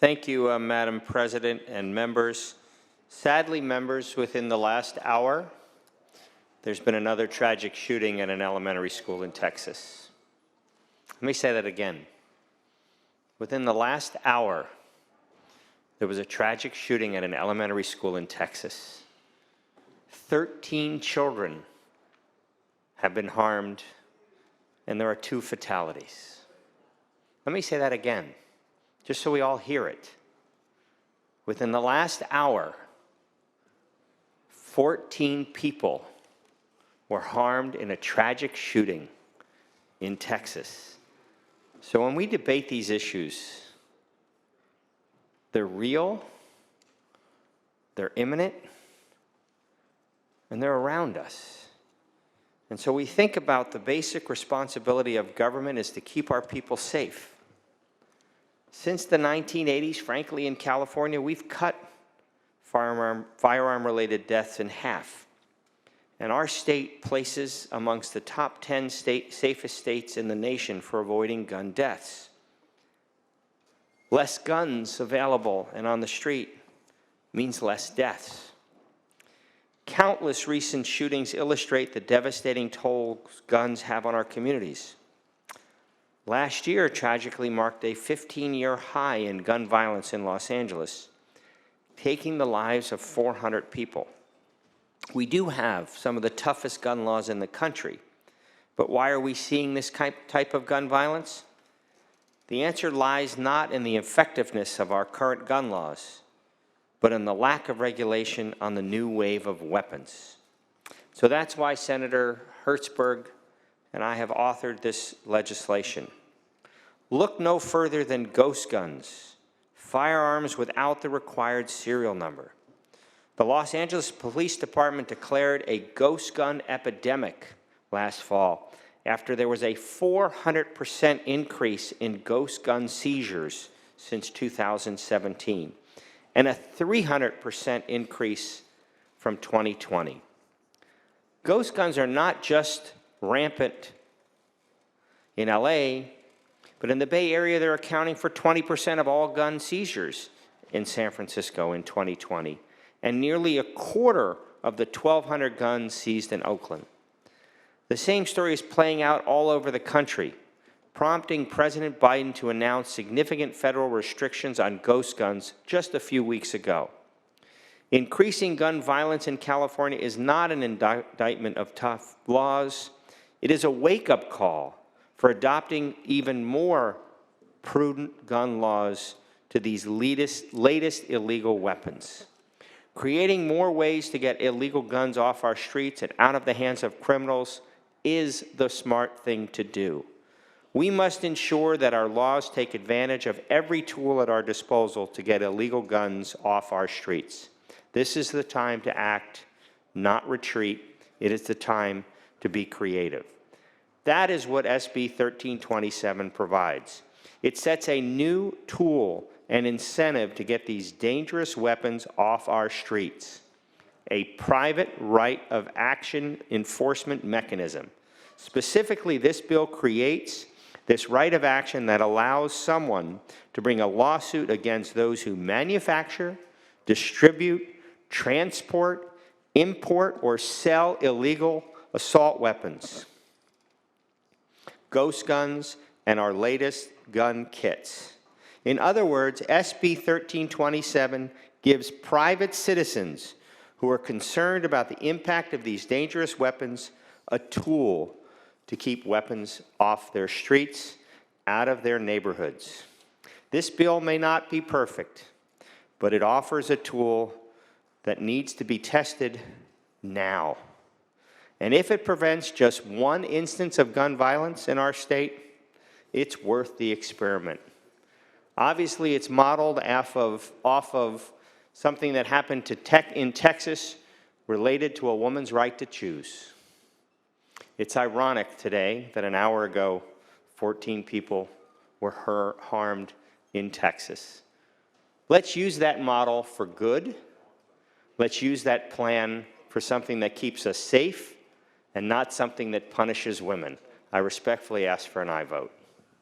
Thank you, Madam President and members. Sadly, members, within the last hour, there's been another tragic shooting at an elementary school in Texas. Let me say that again. Within the last hour, there was a tragic shooting at an elementary school in Texas. 13 children have been harmed, and there are 2 fatalities. Let me say that again, just so we all hear it. Within the last hour, 14 people were harmed in a tragic shooting in Texas. So when we debate these issues, they're real, they're imminent, and they're around us. And so we think about the basic responsibility of government is to keep our people safe. Since the 1980s, frankly, in California, we've cut firearm-related deaths in half. And our state places amongst the top 10 safest states in the nation for avoiding gun deaths. Less guns available and on the street means less deaths. Countless recent shootings illustrate the devastating toll guns have on our communities. Last year, tragically, marked a 15-year high in gun violence in Los Angeles, taking the lives of 400 people. We do have some of the toughest gun laws in the country, but why are we seeing this type of gun violence? The answer lies not in the effectiveness of our current gun laws, but in the lack of regulation on the new wave of weapons. So that's why Senator Hertzberg and I have authored this legislation. Look no further than ghost guns, firearms without the required serial number. The Los Angeles Police Department declared a ghost gun epidemic last fall after there was a 400% increase in ghost gun seizures since 2017 and a 300% increase from 2020. Ghost guns are not just rampant in LA, but in the Bay Area, they're accounting for 20% of all gun seizures in San Francisco in 2020, and nearly a quarter of the 1,200 guns seized in Oakland. The same story is playing out all over the country, prompting President Biden to announce significant federal restrictions on ghost guns just a few weeks ago. Increasing gun violence in California is not an indictment of tough laws. It is a wake-up call for adopting even more prudent gun laws to these latest illegal weapons. Creating more ways to get illegal guns off our streets and out of the hands of criminals is the smart thing to do. We must ensure that our laws take advantage of every tool at our disposal to get illegal guns off our streets. This is the time to act, not retreat. It is the time to be creative. That is what SB 1327 provides. It sets a new tool and incentive to get these dangerous weapons off our streets. A private right of action enforcement mechanism. Specifically, this bill creates this right of action that allows someone to bring a lawsuit against those who manufacture, distribute, transport, import, or sell illegal assault weapons, ghost guns, and our latest gun kits. In other words, SB 1327 gives private citizens who are concerned about the impact of these dangerous weapons a tool to keep weapons off their streets, out of their neighborhoods. This bill may not be perfect, but it offers a tool that needs to be tested now. And if it prevents just one instance of gun violence in our state, it's worth the experiment. Obviously, it's modeled off of something that happened in Texas related to a woman's right to choose. It's ironic today that an hour ago, 14 people were harmed in Texas. Let's use that model for good. Let's use that plan for something that keeps us safe and not something that punishes women. I respectfully ask for an aye vote.